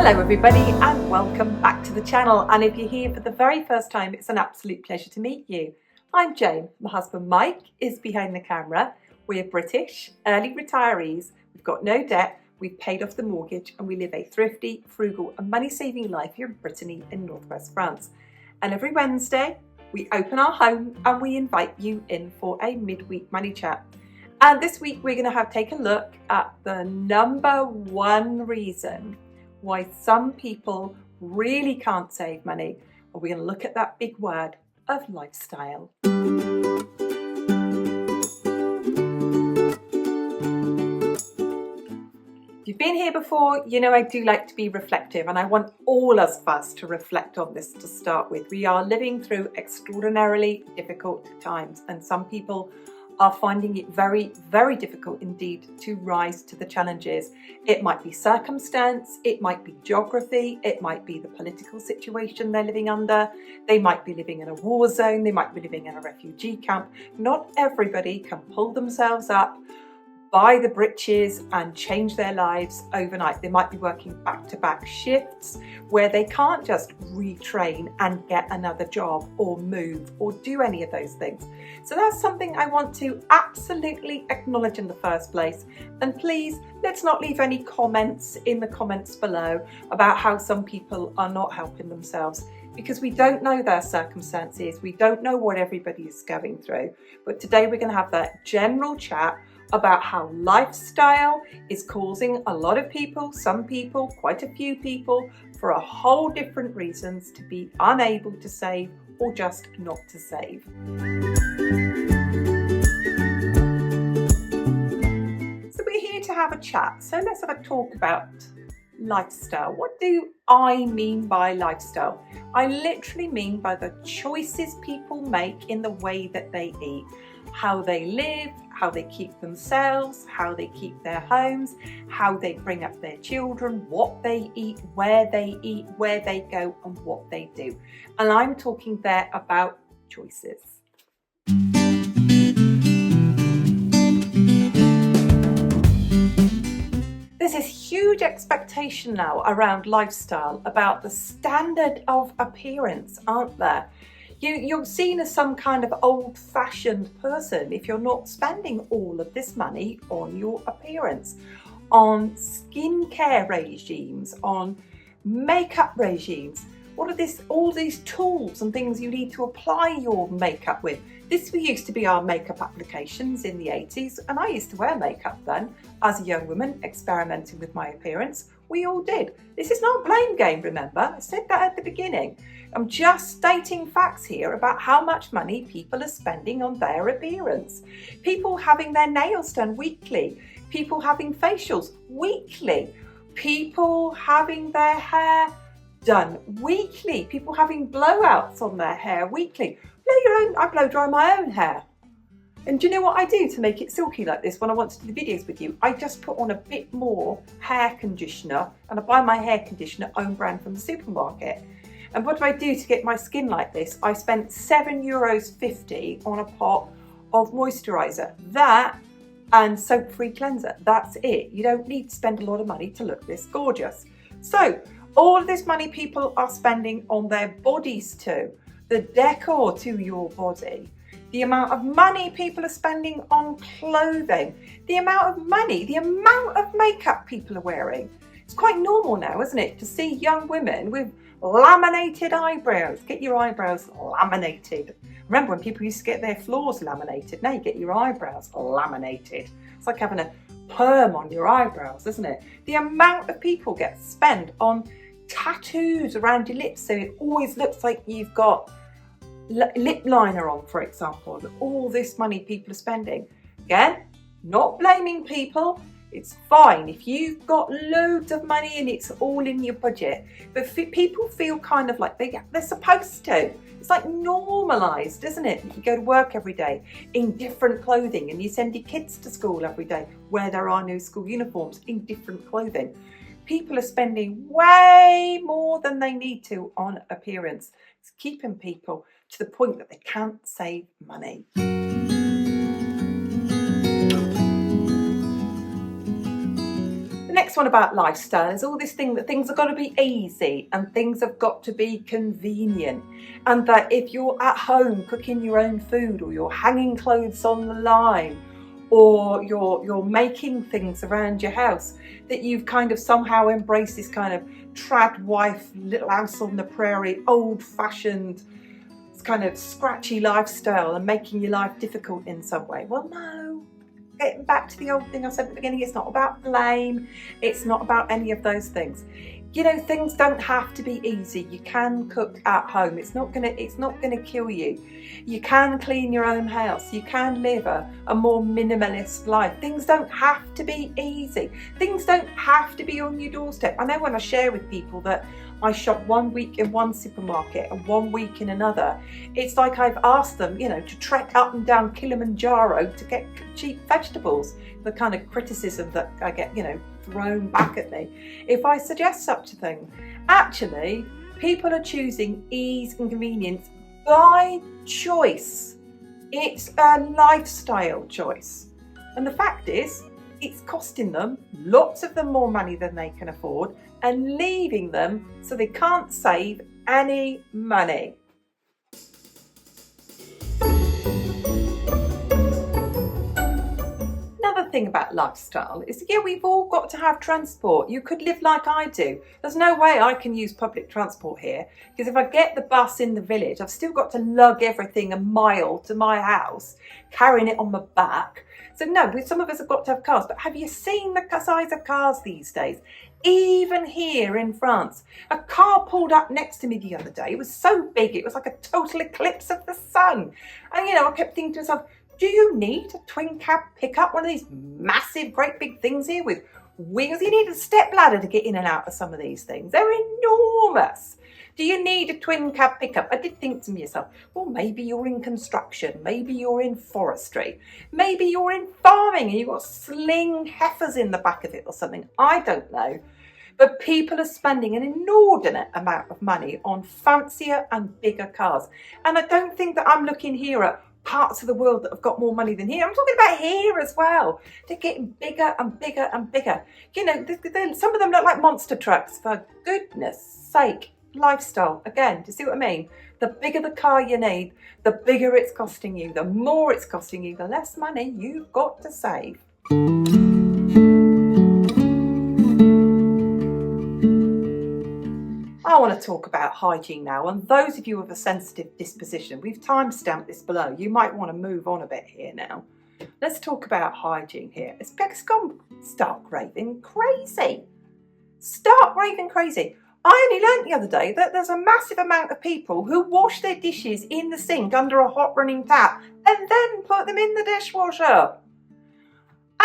Hello everybody and welcome back to the channel, and if you're here for the very first time, it's an absolute pleasure to meet you. I'm Jane. My husband Mike is behind the camera. We're British, early retirees, we've got no debt, we've paid off the mortgage, and we live a thrifty, frugal and money-saving life here in Brittany in northwest France. And every Wednesday we open our home and we invite you in for a midweek money chat. And this week we're going to take a look at the number one reason why some people really can't save money. And we're going to look at that big word of lifestyle. If you've been here before, you know I do like to be reflective, and I want all of us to reflect on this to start with. We are living through extraordinarily difficult times, and some people are finding it very, very difficult indeed to rise to the challenges. It might be circumstance, it might be geography, it might be the political situation they're living under, they might be living in a war zone, they might be living in a refugee camp. Not everybody can pull themselves up by the britches and change their lives overnight. They might be working back-to-back shifts where they can't just retrain and get another job or move or do any of those things. So that's something I want to absolutely acknowledge in the first place. And please, let's not leave any comments in the comments below about how some people are not helping themselves, because we don't know their circumstances, we don't know what everybody is going through. But today we're going to have that general chat about how lifestyle is causing a lot of people, some people, quite a few people, for a whole different reasons to be unable to save or just not to save. So we're here to have a chat. So let's have a talk about lifestyle. What do I mean by lifestyle? I literally mean by the choices people make in the way that they eat, how they live, how they keep themselves, how they keep their homes, how they bring up their children, what they eat, where they go and what they do. And I'm talking there about choices. There's this huge expectation now around lifestyle, about the standard of appearance, aren't there? You're seen as some kind of old-fashioned person if you're not spending all of this money on your appearance, on skincare regimes, on makeup regimes. What are all these tools and things you need to apply your makeup with? This used to be our makeup applications in the 80s, and I used to wear makeup then as a young woman, experimenting with my appearance. We all did. This is not a blame game, remember? I said that at the beginning. I'm just stating facts here about how much money people are spending on their appearance. People having their nails done weekly, people having facials weekly, people having their hair done weekly, people having blowouts on their hair weekly. I blow dry my own hair. And do you know what I do to make it silky like this when I want to do the videos with you? I just put on a bit more hair conditioner, and I buy my hair conditioner own brand from the supermarket. And what do I do to get my skin like this? I spent €7.50 on a pot of moisturiser. That and soap-free cleanser. That's it. You don't need to spend a lot of money to look this gorgeous. So all of this money people are spending on their bodies too, the decor to your body, the amount of money people are spending on clothing, the amount of money, the amount of makeup people are wearing. It's quite normal now, isn't it, to see young women with laminated eyebrows. Get your eyebrows laminated. Remember when people used to get their floors laminated? Now you get your eyebrows laminated. It's like having a perm on your eyebrows, isn't it? The amount of people get spent on tattoos around your lips, so it always looks like you've got lip liner on, for example. All this money people are spending. Again, not blaming people. It's fine if you've got loads of money and it's all in your budget. But people feel kind of like they're supposed to. It's like normalised, isn't it? You go to work every day in different clothing, and you send your kids to school every day where there are no school uniforms, in different clothing. People are spending way more than they need to on appearance. It's keeping people to the point that they can't save money. next one about lifestyle is all this thing that things have got to be easy and things have got to be convenient, and that if you're at home cooking your own food, or you're hanging clothes on the line, or you're making things around your house, that you've kind of somehow embraced this kind of trad wife, little house on the prairie, old-fashioned kind of scratchy lifestyle and making your life difficult in some way. Well, no. Getting back to the old thing I said at the beginning, it's not about blame, it's not about any of those things. You know, things don't have to be easy. You can cook at home. It's not gonna kill you. You can clean your own house. You can live a more minimalist life. Things don't have to be easy. Things don't have to be on your doorstep. I know when I share with people that I shop 1 week in one supermarket and 1 week in another, it's like I've asked them, you know, to trek up and down Kilimanjaro to get cheap vegetables. The kind of criticism that I get, you know, thrown back at me if I suggest such a thing. Actually, people are choosing ease and convenience by choice. It's a lifestyle choice. And the fact is, it's costing them, lots of them, more money than they can afford, and leaving them so they can't save any money. Another thing about lifestyle is, yeah, we've all got to have transport. You could live like I do. There's no way I can use public transport here, because if I get the bus in the village, I've still got to lug everything a mile to my house, carrying it on my back. So no, some of us have got to have cars, but have you seen the size of cars these days? Even here in France, a car pulled up next to me the other day. It was so big, it was like a total eclipse of the sun. And you know, I kept thinking to myself, do you need a twin cab pickup, one of these massive, great big things here with wheels? You need a step ladder to get in and out of some of these things. They're enormous. Do you need a twin cab pickup? I did think to myself, well, maybe you're in construction, maybe you're in forestry, maybe you're in farming and you've got sling heifers in the back of it or something. I don't know. But people are spending an inordinate amount of money on fancier and bigger cars. And I don't think that I'm looking here at parts of the world that have got more money than here. I'm talking about here as well. They're getting bigger and bigger and bigger. You know, some of them look like monster trucks, for goodness sake. Lifestyle, again, do you see what I mean? The bigger the car you need, the bigger it's costing you. The more it's costing you, the less money you've got to save. I want to talk about hygiene now, and those of you with a sensitive disposition, we've time-stamped this below. You might want to move on a bit here now. Let's talk about hygiene here. It's gone stark raving crazy. Stark raving crazy. I only learnt the other day that there's a massive amount of people who wash their dishes in the sink under a hot running tap and then put them in the dishwasher.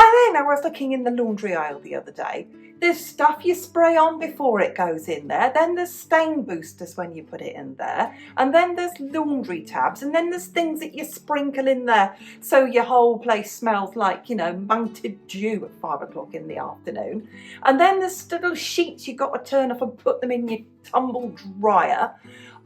And then I was looking in the laundry aisle the other day. There's stuff you spray on before it goes in there. Then there's stain boosters when you put it in there. And then there's laundry tabs. And then there's things that you sprinkle in there so your whole place smells like, you know, mounted dew at 5 o'clock in the afternoon. And then there's little sheets you've got to turn off and put them in your tumble dryer.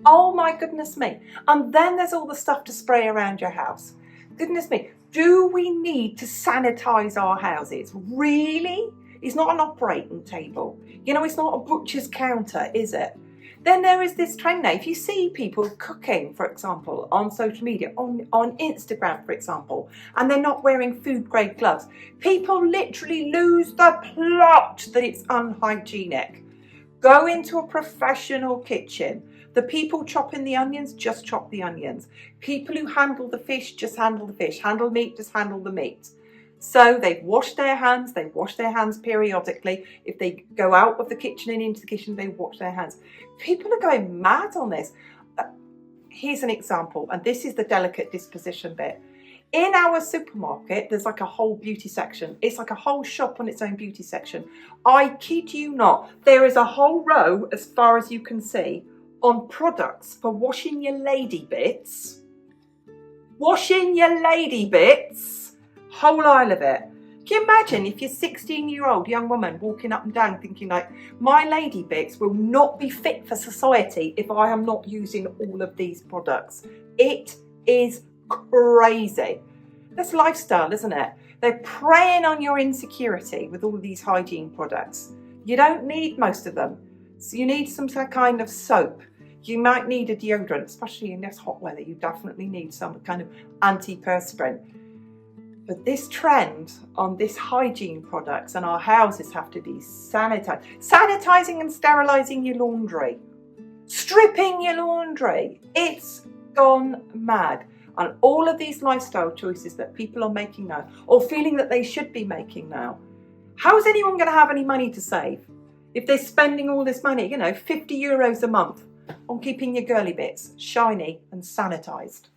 Oh my goodness me. And then there's all the stuff to spray around your house. Goodness me. Do we need to sanitise our houses? Really? It's not an operating table. You know, it's not a butcher's counter, is it? Then there is this trend now. If you see people cooking, for example, on social media, on Instagram, for example, and they're not wearing food grade gloves, people literally lose the plot that it's unhygienic. Go into a professional kitchen. The people chopping the onions, just chop the onions. People who handle the fish, just handle the fish. Handle meat, just handle the meat. So they've washed their hands. They wash their hands periodically. If they go out of the kitchen and into the kitchen, they wash their hands. People are going mad on this. Here's an example, and this is the delicate disposition bit. In our supermarket, there's like a whole beauty section. It's like a whole shop on its own beauty section. I kid you not. There is a whole row, as far as you can see, on products for washing your lady bits. Washing your lady bits. Whole aisle of it. Can you imagine if you're a 16-year-old young woman walking up and down thinking like, my lady bits will not be fit for society if I am not using all of these products. It is crazy. That's lifestyle, isn't it? They're preying on your insecurity with all of these hygiene products. You don't need most of them. So you need some kind of soap. You might need a deodorant, especially in this hot weather. You definitely need some kind of antiperspirant. But this trend on this hygiene products, and our houses have to be sanitized. Sanitizing and sterilizing your laundry. Stripping your laundry. It's gone mad. And all of these lifestyle choices that people are making now, or feeling that they should be making now. How is anyone going to have any money to save if they're spending all this money, you know, 50 euros a month on keeping your girly bits shiny and sanitized?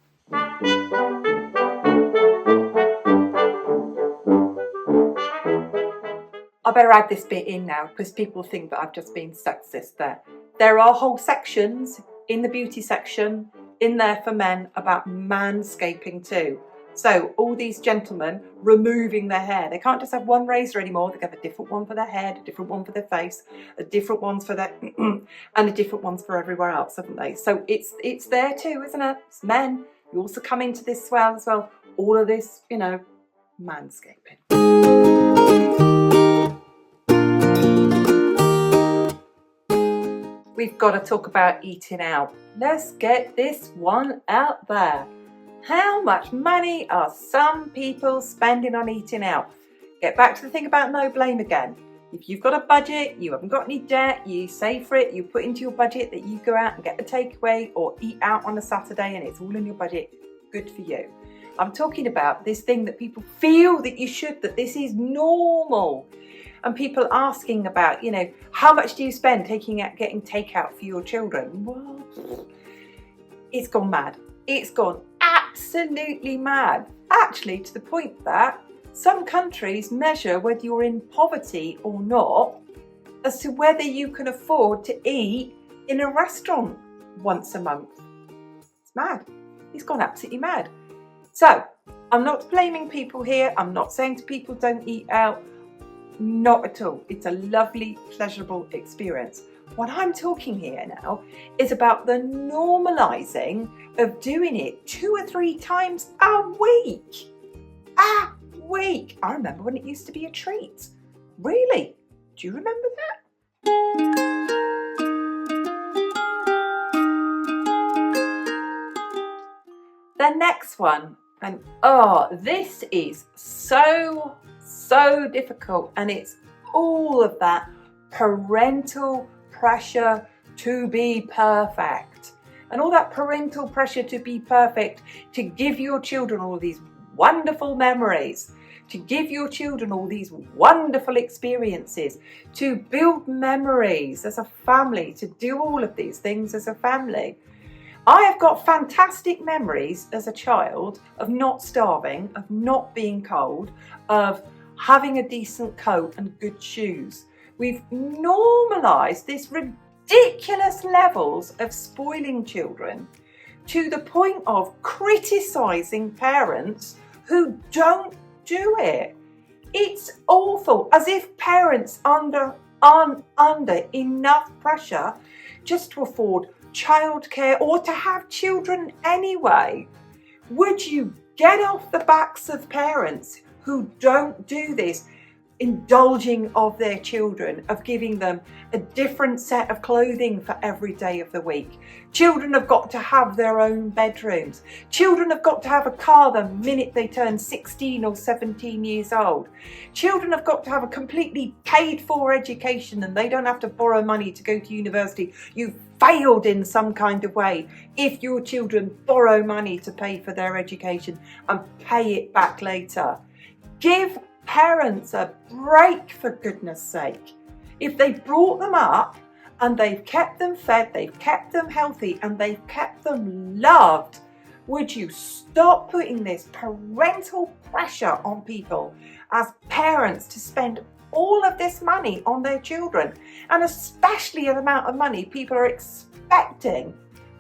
I better add this bit in now because people think that I've just been sexist there. There are whole sections in the beauty section in there for men about manscaping too. So all these gentlemen removing their hair, they can't just have one razor anymore. They have a different one for their head, a different one for their face, a different ones for their and a different ones for everywhere else, haven't they? So it's there too, isn't it? It's men. You also come into this as well. All of this, you know, manscaping. We've got to talk about eating out. Let's get this one out there. How much money are some people spending on eating out? Get back to the thing about no blame again. If you've got a budget, you haven't got any debt, you save for it, you put into your budget that you go out and get a takeaway or eat out on a Saturday and it's all in your budget, good for you. I'm talking about this thing that people feel that you should, that this is normal. And people asking about, you know, how much do you spend getting takeout for your children? Well, it's gone mad. It's gone absolutely mad. Actually, to the point that some countries measure whether you're in poverty or not as to whether you can afford to eat in a restaurant once a month. It's mad. It's gone absolutely mad. So, I'm not blaming people here. I'm not saying to people don't eat out. Not at all. It's a lovely, pleasurable experience. What I'm talking here now is about the normalising of doing it 2 or 3 times a week. A week. I remember when it used to be a treat. Really? Do you remember that? The next one, and this is so difficult, and it's all of that parental pressure to be perfect, and all that parental pressure to be perfect, to give your children all these wonderful memories, to give your children all these wonderful experiences, to build memories as a family, to do all of these things as a family. I have got fantastic memories as a child of not starving, of not being cold, of having a decent coat and good shoes. We've normalised this ridiculous levels of spoiling children to the point of criticising parents who don't do it. It's awful, as if parents aren't under enough pressure just to afford childcare or to have children anyway. Would you get off the backs of parents who don't do this, indulging of their children, of giving them a different set of clothing for every day of the week? Children have got to have their own bedrooms. Children have got to have a car the minute they turn 16 or 17 years old. Children have got to have a completely paid for education, and they don't have to borrow money to go to university. You've failed in some kind of way if your children borrow money to pay for their education and pay it back later. Give parents a break, for goodness sake. If they brought them up and they've kept them fed, they've kept them healthy, and they've kept them loved, would you stop putting this parental pressure on people as parents to spend all of this money on their children, and especially the amount of money people are expecting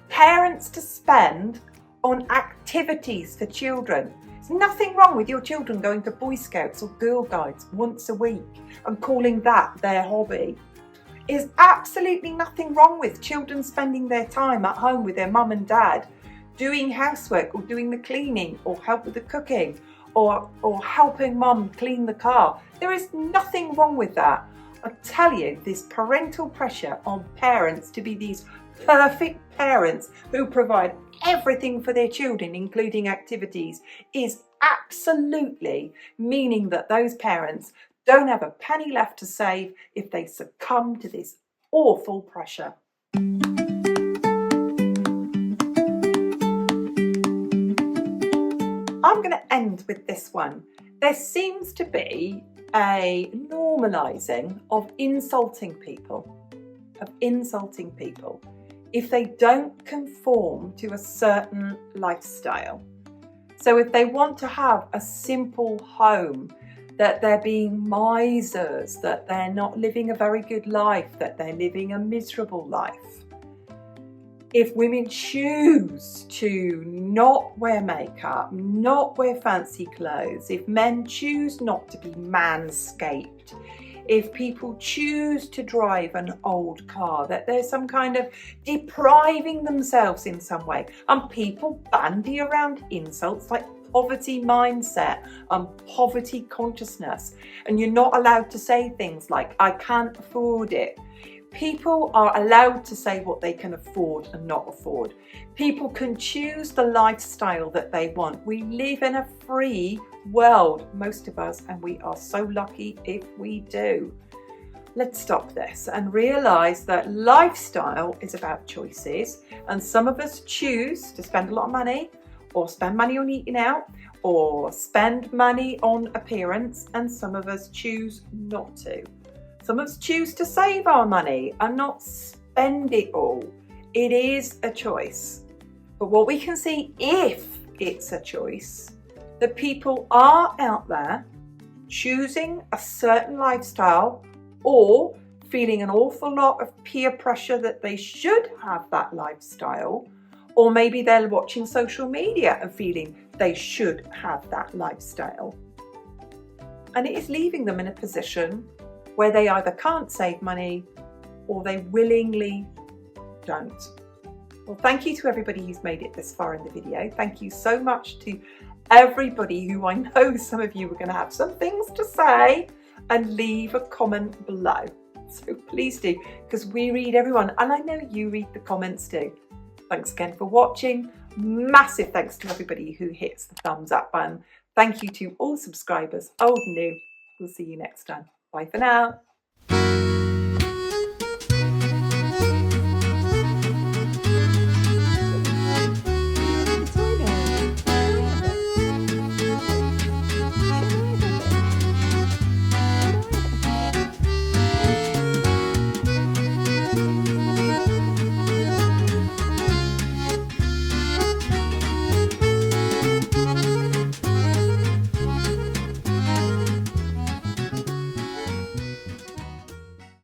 parents to spend on activities for children? There's nothing wrong with your children going to Boy Scouts or Girl Guides once a week and calling that their hobby. There's absolutely nothing wrong with children spending their time at home with their mum and dad, doing housework or doing the cleaning or help with the cooking or helping mum clean the car. There is nothing wrong with that. I tell you, this parental pressure on parents to be these perfect parents who provide everything for their children, including activities, is absolutely meaning that those parents don't have a penny left to save if they succumb to this awful pressure. I'm going to end with this one. There seems to be a normalising of insulting people if they don't conform to a certain lifestyle. So if they want to have a simple home, that they're being misers, that they're not living a very good life, that they're living a miserable life. If women choose to not wear makeup, not wear fancy clothes, if men choose not to be manscaped, if people choose to drive an old car, that there's some kind of depriving themselves in some way. And people bandy around insults like poverty mindset and poverty consciousness. And you're not allowed to say things like, I can't afford it. People are allowed to say what they can afford and not afford. People can choose the lifestyle that they want. We live in a free world, most of us, and we are so lucky if we do. Let's stop this and realise that lifestyle is about choices, and some of us choose to spend a lot of money, or spend money on eating out, or spend money on appearance, and some of us choose not to. Some of us choose to save our money and not spend it all. It is a choice. But what we can see, if it's a choice, that people are out there choosing a certain lifestyle or feeling an awful lot of peer pressure that they should have that lifestyle, or maybe they're watching social media and feeling they should have that lifestyle. And it is leaving them in a position where they either can't save money or they willingly don't. Well, thank you to everybody who's made it this far in the video. Thank you so much to everybody who I know some of you are going to have some things to say, and leave a comment below. So please do, because we read everyone, and I know you read the comments too. Thanks again for watching. Massive thanks to everybody who hits the thumbs up button. Thank you to all subscribers, old and new. We'll see you next time. Bye for now.